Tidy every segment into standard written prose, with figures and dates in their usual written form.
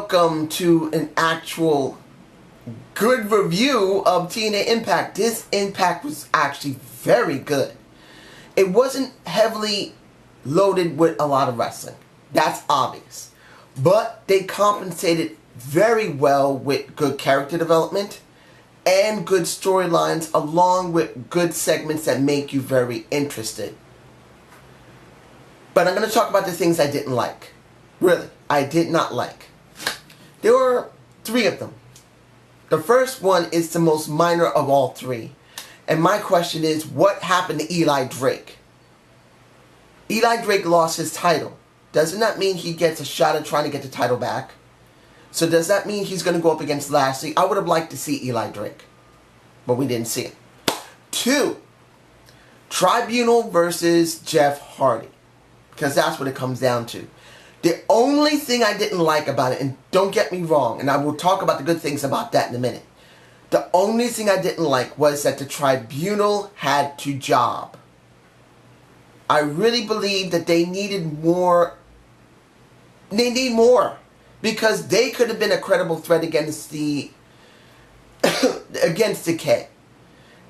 welcome to an actual good review of TNA Impact. This Impact was actually very good. It wasn't heavily loaded with a lot of wrestling. That's obvious. But they compensated very well with good character development and good storylines, along with good segments that make you very interested. But I'm going to talk about the things I didn't like. Really, I did not like. There were 3 of them. The first one is the most minor of all 3. And my question is, what happened to Eli Drake? Eli Drake lost his title. Doesn't that mean he gets a shot at trying to get the title back? So does that mean he's going to go up against Lashley? I would have liked to see Eli Drake. But we didn't see it. 2. Tribunal versus Jeff Hardy. Because that's what it comes down to. The only thing I didn't like about it, and don't get me wrong, and I will talk about the good things about that in a minute. The only thing I didn't like was that the Tribunal had to job. I really believe that they needed more. They need more. Because they could have been a credible threat against the against Decay.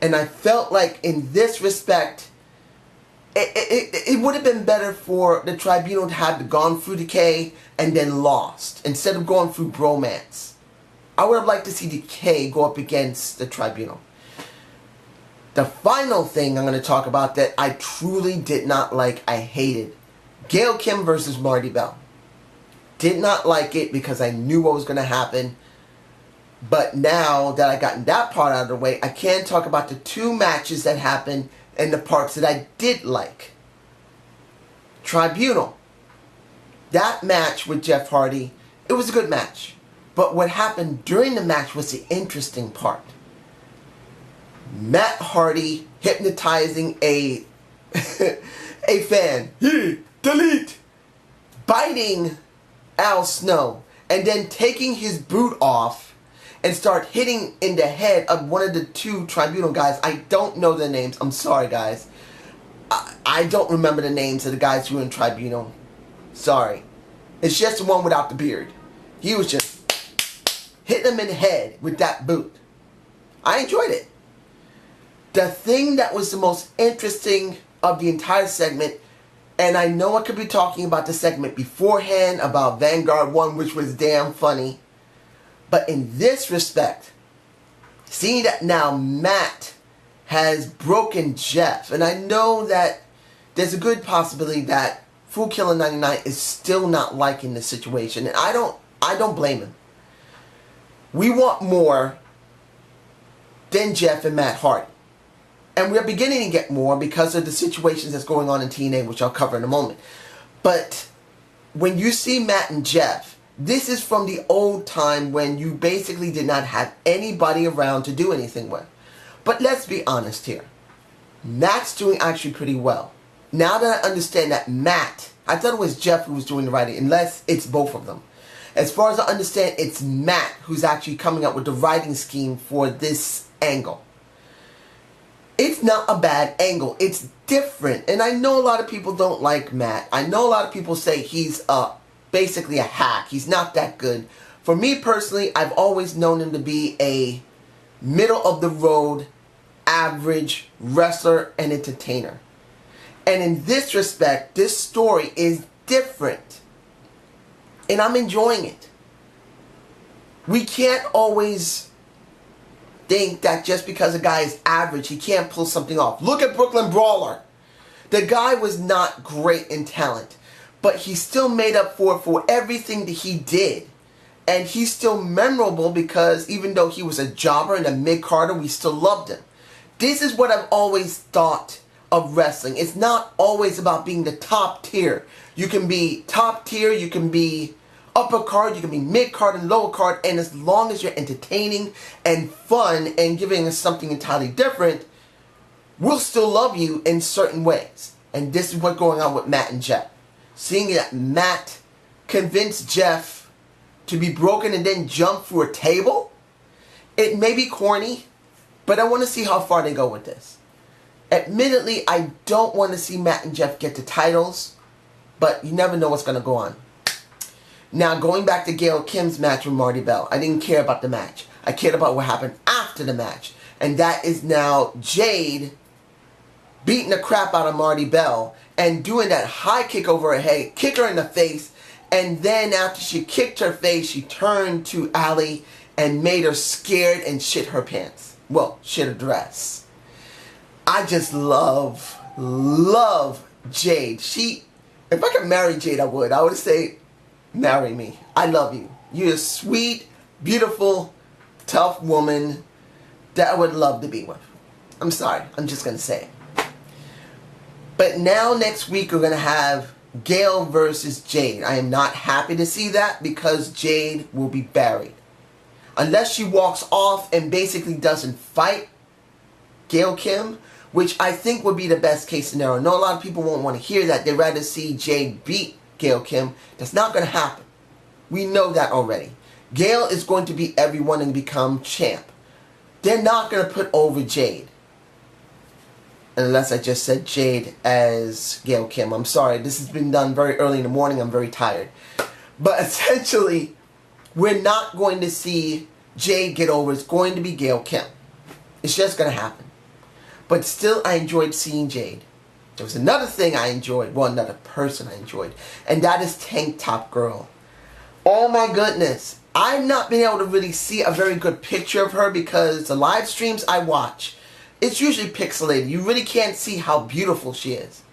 And I felt like in this respect, it would have been better for the Tribunal to have gone through Decay and then lost, instead of going through Bromance. I would have liked to see Decay go up against the Tribunal. The final thing I'm going to talk about that I truly did not like, I hated. Gail Kim versus Marty Bell. Did not like it because I knew what was going to happen. But now that I gotten that part out of the way, I can talk about the 2 matches that happened and the parts that I did like. Tribunal. That match with Jeff Hardy, it was a good match. But what happened during the match was the interesting part. Matt Hardy hypnotizing a fan. Delete! Biting Al Snow. And then taking his boot off and start hitting in the head of one of the 2 Tribunal guys. I don't know their names. I'm sorry, guys. I don't remember the names of the guys who were in Tribunal. Sorry. It's just the one without the beard. He was just hitting him in the head with that boot. I enjoyed it. The thing that was the most interesting of the entire segment, and I know I could be talking about the segment beforehand about Vanguard 1, which was damn funny. But in this respect, seeing that now Matt has broken Jeff, and I know that there's a good possibility that Fool Killer 99 is still not liking the situation, and I don't blame him. We want more than Jeff and Matt Hardy. And we're beginning to get more because of the situations that's going on in TNA, which I'll cover in a moment. But when you see Matt and Jeff, this is from the old time when you basically did not have anybody around to do anything with. But let's be honest here. Matt's doing actually pretty well. Now that I understand that Matt, I thought it was Jeff who was doing the writing, unless it's both of them. As far as I understand, it's Matt who's actually coming up with the writing scheme for this angle. It's not a bad angle. It's different. And I know a lot of people don't like Matt. I know a lot of people say he's basically a hack. He's not that good. For me personally, I've always known him to be a middle-of-the-road, average wrestler and entertainer. And in this respect, this story is different. And I'm enjoying it. We can't always think that just because a guy is average, he can't pull something off. Look at Brooklyn Brawler. The guy was not great in talent, but he still made up for everything that he did. And he's still memorable because even though he was a jobber and a mid-carder, we still loved him. This is what I've always thought of wrestling. It's not always about being the top tier. You can be top tier, you can be upper card, you can be mid card and lower card, and as long as you're entertaining and fun and giving us something entirely different, we'll still love you in certain ways. And this is what's going on with Matt and Jeff. Seeing that Matt convinced Jeff to be broken and then jump through a table, it may be corny, but I want to see how far they go with this. Admittedly, I don't want to see Matt and Jeff get the titles, but you never know what's going to go on. Now, going back to Gail Kim's match with Marty Bell, I didn't care about the match. I cared about what happened after the match. And that is now Jade beating the crap out of Marty Bell and doing that high kick over her head, kick her in the face, and then after she kicked her face, she turned to Allie and made her scared and shit her pants. Well, shit her dress. I just love Jade. If I could marry Jade, I would. I would say, marry me. I love you. You're a sweet, beautiful, tough woman that I would love to be with. I'm sorry. I'm just going to say it. But now next week we're going to have Gail versus Jade. I am not happy to see that because Jade will be buried. Unless she walks off and basically doesn't fight Gail Kim, which I think would be the best case scenario. I know a lot of people won't want to hear that. They'd rather see Jade beat Gail Kim. That's not going to happen. We know that already. Gail is going to beat everyone and become champ. They're not going to put over Jade. Unless I just said Jade as Gail Kim. I'm sorry. This has been done very early in the morning. I'm very tired. But essentially, we're not going to see Jade get over. It's going to be Gail Kim. It's just going to happen. But still, I enjoyed seeing Jade. There was another thing I enjoyed. Well, another person I enjoyed. And that is Tank Top Girl. Oh my goodness. I've not been able to really see a very good picture of her because the live streams I watch, it's usually pixelated. You really can't see how beautiful she is.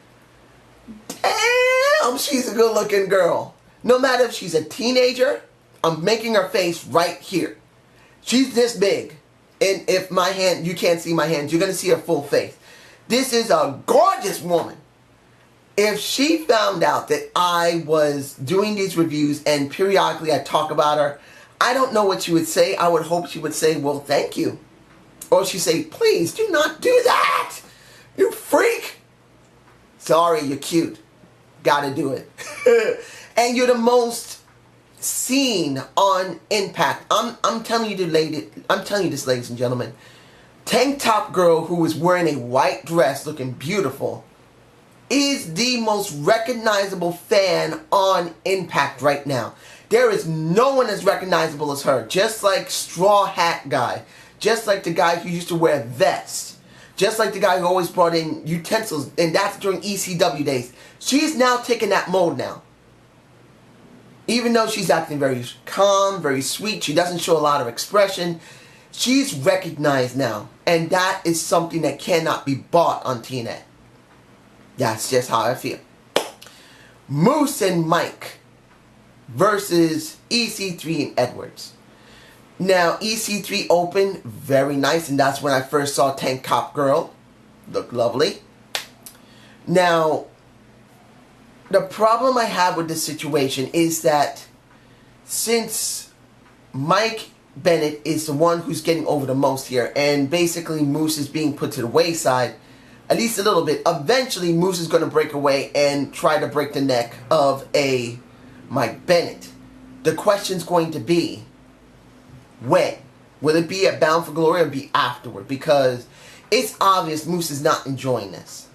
Damn, she's a good looking girl. No matter if she's a teenager, I'm making her face right here. She's this big. And if my hand, you can't see my hands, you're going to see her full face. This is a gorgeous woman. If she found out that I was doing these reviews and periodically I talk about her, I don't know what she would say. I would hope she would say, well, thank you. Or she'd say, please do not do that. You freak. Sorry, you're cute. Gotta do it. And you're the most seen on Impact. I'm telling you this, ladies and gentlemen. Tank Top Girl, who is wearing a white dress looking beautiful, is the most recognizable fan on Impact right now. There is no one as recognizable as her. Just like Straw Hat Guy. Just like the guy who used to wear vests. Just like the guy who always brought in utensils. And that's during ECW days. She's now taking that mode now. Even though she's acting very calm, very sweet, she doesn't show a lot of expression, she's recognized now. And that is something that cannot be bought on TNA. That's just how I feel. Moose and Mike versus EC3 and Edwards. Now, EC3 opened very nice, and that's when I first saw Tank Top Girl. Looked lovely. Now, the problem I have with this situation is that since Mike Bennett is the one who's getting over the most here, and basically Moose is being put to the wayside, at least a little bit, eventually Moose is going to break away and try to break the neck of a Mike Bennett. The question's going to be, when? Will it be at Bound for Glory or be afterward? Because it's obvious Moose is not enjoying this.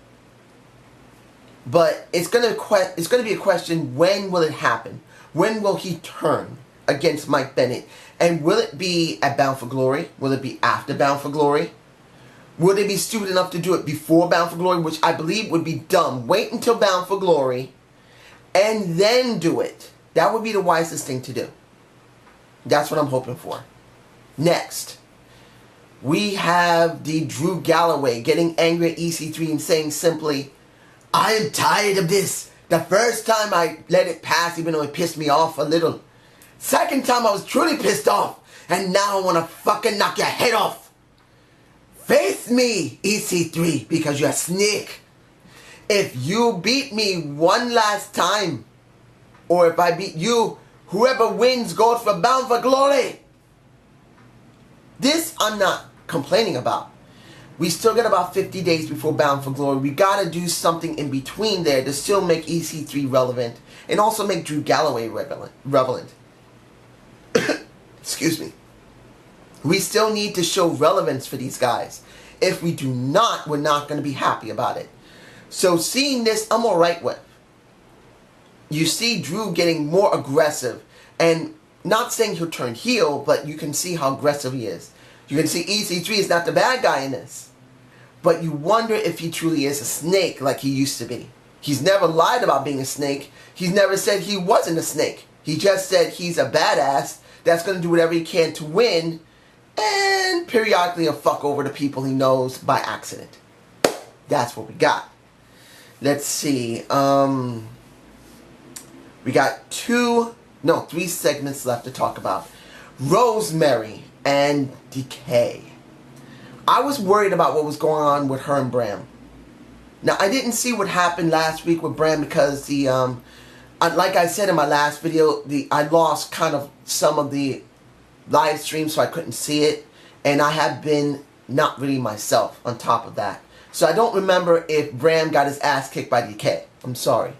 But it's going to be a question, when will it happen? When will he turn against Mike Bennett? And will it be at Bound for Glory? Will it be after Bound for Glory? Will they be stupid enough to do it before Bound for Glory? Which I believe would be dumb. Wait until Bound for Glory and then do it. That would be the wisest thing to do. That's what I'm hoping for. Next, we have the Drew Galloway getting angry at EC3 and saying simply, I am tired of this. The first time I let it pass, even though it pissed me off a little. Second time I was truly pissed off. And now I want to fucking knock your head off. Face me, EC3, because you're a snake. If you beat me one last time, or if I beat you, whoever wins goes for Bound for Glory. This I'm not complaining about. We still got about 50 days before Bound for Glory. We gotta do something in between there to still make EC3 relevant and also make Drew Galloway relevant. Excuse me. We still need to show relevance for these guys. If we do not, we're not going to be happy about it. So seeing this, I'm alright with. You see Drew getting more aggressive. And not saying he'll turn heel, but you can see how aggressive he is. You can see EC3 is not the bad guy in this. But you wonder if he truly is a snake like he used to be. He's never lied about being a snake. He's never said he wasn't a snake. He just said he's a badass that's going to do whatever he can to win, and periodically he'll fuck over the people he knows by accident. That's what we got. Let's see. We got 3 segments left to talk about. Rosemary and Decay. I was worried about what was going on with her and Bram. Now, I didn't see what happened last week with Bram because like I said in my last video, I lost kind of some of the live stream, so I couldn't see it. And I have been not really myself on top of that. So I don't remember if Bram got his ass kicked by Decay. I'm sorry.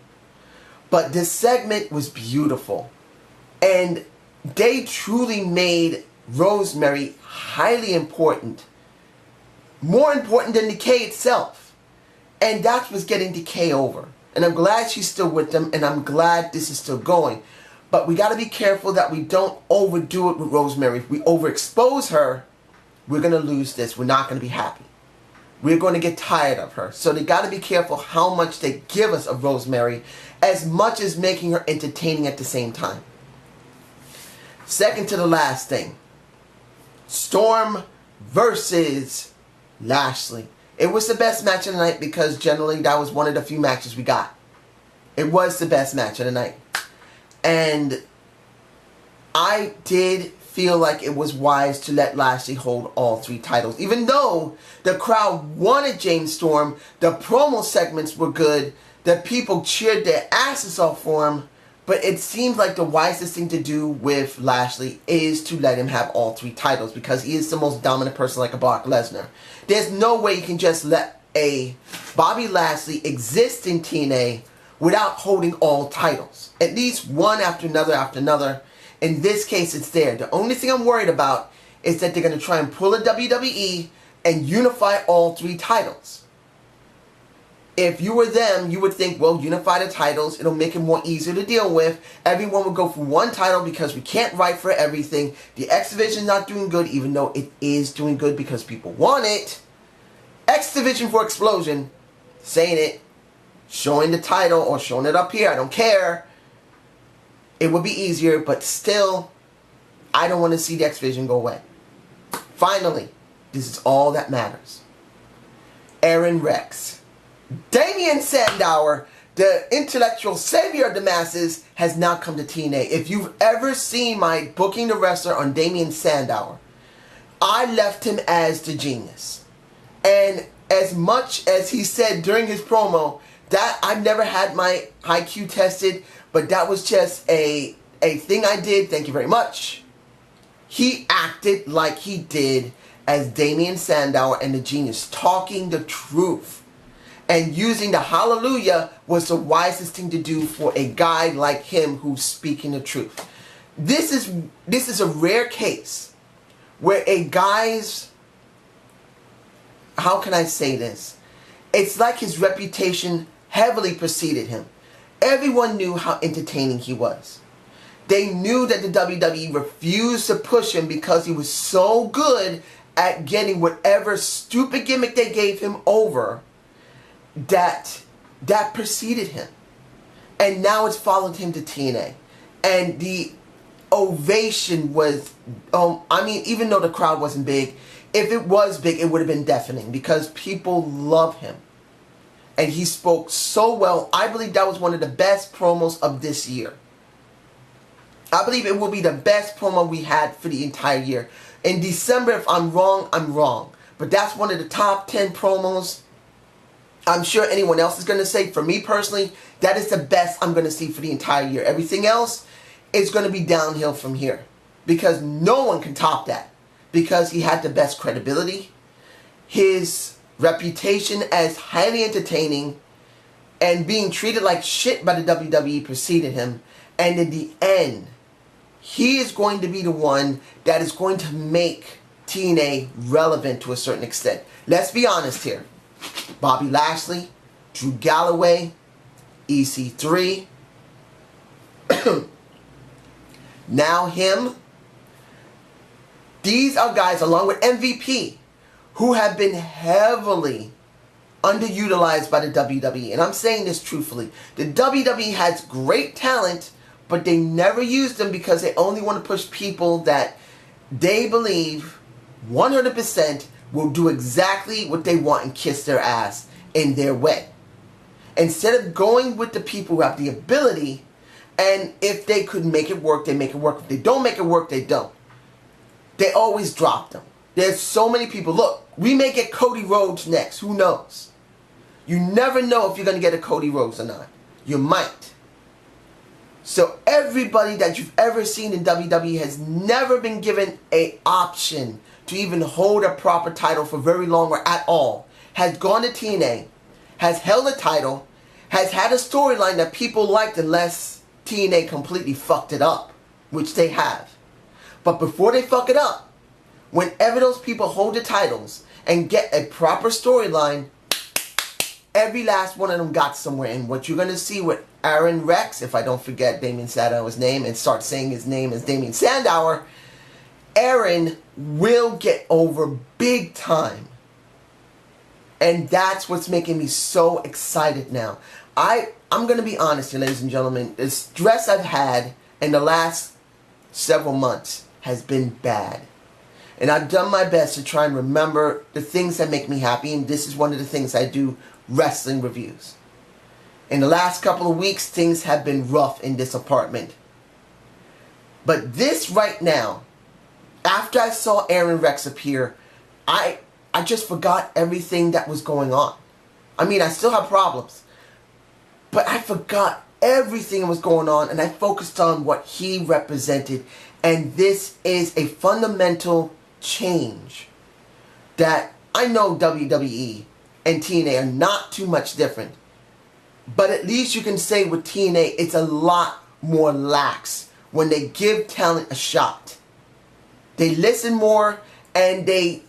But this segment was beautiful. And they truly made Rosemary highly important. More important than Decay itself. And that's what's getting Decay over. And I'm glad she's still with them, and I'm glad this is still going. But we got to be careful that we don't overdo it with Rosemary. If we overexpose her, we're going to lose this. We're not going to be happy. We're going to get tired of her. So they got to be careful how much they give us of Rosemary, as much as making her entertaining at the same time. Second to the last thing. Storm versus Lashley. It was the best match of the night because generally that was one of the few matches we got. It was the best match of the night. And I did feel like it was wise to let Lashley hold all 3 titles. Even though the crowd wanted James Storm, the promo segments were good, the people cheered their asses off for him, but it seems like the wisest thing to do with Lashley is to let him have all 3 titles because he is the most dominant person like a Brock Lesnar. There's no way you can just let a Bobby Lashley exist in TNA without holding all titles. At least one after another after another. In this case, it's there. The only thing I'm worried about is that they're going to try and pull a WWE and unify all 3 titles. If you were them, you would think, well, unify the titles. It'll make it more easier to deal with. Everyone would go for one title because we can't write for everything. The X Division's not doing good, even though it is doing good because people want it. X Division for Explosion, saying it, showing the title or showing it up here, I don't care. It would be easier, but still, I don't want to see the X Division go away. Finally, this is all that matters. Aaron Rex. Damien Sandow, the intellectual savior of the masses, has now come to TNA. If you've ever seen my Booking the Wrestler on Damien Sandow, I left him as the genius. And as much as he said during his promo, that I've never had my IQ tested, but that was just a thing I did, thank you very much. He acted like he did as Damien Sandow and the genius, talking the truth. And using the hallelujah was the wisest thing to do for a guy like him who's speaking the truth. This is a rare case where a guy's, how can I say this? It's like his reputation heavily preceded him. Everyone knew how entertaining he was. They knew that the WWE refused to push him because he was so good at getting whatever stupid gimmick they gave him over that preceded him. And now it's followed him to TNA. And the ovation was, I mean, even though the crowd wasn't big, if it was big, it would have been deafening because people love him. And he spoke so well. I believe that was one of the best promos of this year. I believe it will be the best promo we had for the entire year. In December, if I'm wrong, I'm wrong. But that's one of the top 10 promos. I'm sure anyone else is going to say, for me personally, that is the best I'm going to see for the entire year. Everything else is going to be downhill from here. Because no one can top that. Because he had the best credibility. His reputation as highly entertaining and being treated like shit by the WWE preceded him. And in the end, he is going to be the one that is going to make TNA relevant to a certain extent. Let's be honest here. Bobby Lashley, Drew Galloway, EC3. now him. These are guys, along with MVP, who have been heavily underutilized by the WWE. And I'm saying this truthfully. The WWE has great talent, but they never use them because they only want to push people that they believe 100% will do exactly what they want and kiss their ass in their way. Instead of going with the people who have the ability, and if they could make it work, they make it work. If they don't make it work, they don't. They always drop them. There's so many people. Look, we may get Cody Rhodes next. Who knows? You never know if you're going to get a Cody Rhodes or not. You might. So everybody that you've ever seen in WWE has never been given an option to even hold a proper title for very long or at all. Has gone to TNA, has held a title, has had a storyline that people liked unless TNA completely fucked it up, which they have. But before they fuck it up, whenever those people hold the titles and get a proper storyline, every last one of them got somewhere. And what you're going to see with Aaron Rex, if I don't forget Damien Sandauer's name and start saying his name as Damien Sandow, Aaron will get over big time. And that's what's making me so excited now. I'm going to be honest here, ladies and gentlemen. The stress I've had in the last several months has been bad. And I've done my best to try and remember the things that make me happy. And this is one of the things I do, wrestling reviews. In the last couple of weeks, things have been rough in this apartment. But this right now, after I saw Aaron Rex appear, I just forgot everything that was going on. I mean, I still have problems. But I forgot everything that was going on, and I focused on what he represented. And this is a fundamental change that I know WWE and TNA are not too much different. But at least you can say with TNA, it's a lot more lax when they give talent a shot. They listen more and they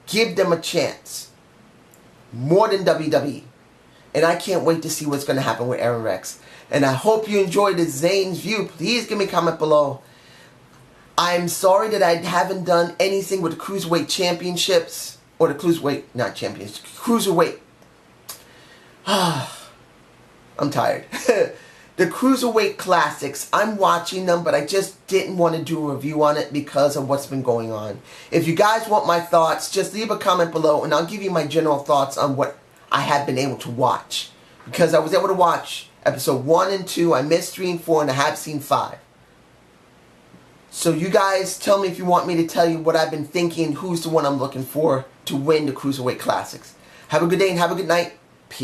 give them a chance. More than WWE. And I can't wait to see what's going to happen with Aaron Rex. And I hope you enjoyed this Zane's View. Please give me a comment below. I'm sorry that I haven't done anything with the Cruiserweight Championships. Or the Cruiserweight, not Champions. Cruiserweight. I'm tired. The Cruiserweight Classics, I'm watching them, but I just didn't want to do a review on it because of what's been going on. If you guys want my thoughts, just leave a comment below and I'll give you my general thoughts on what I have been able to watch. Because I was able to watch episode 1 and 2, I missed 3 and 4, and I have seen 5. So you guys tell me if you want me to tell you what I've been thinking, who's the one I'm looking for to win the Cruiserweight Classics. Have a good day and have a good night.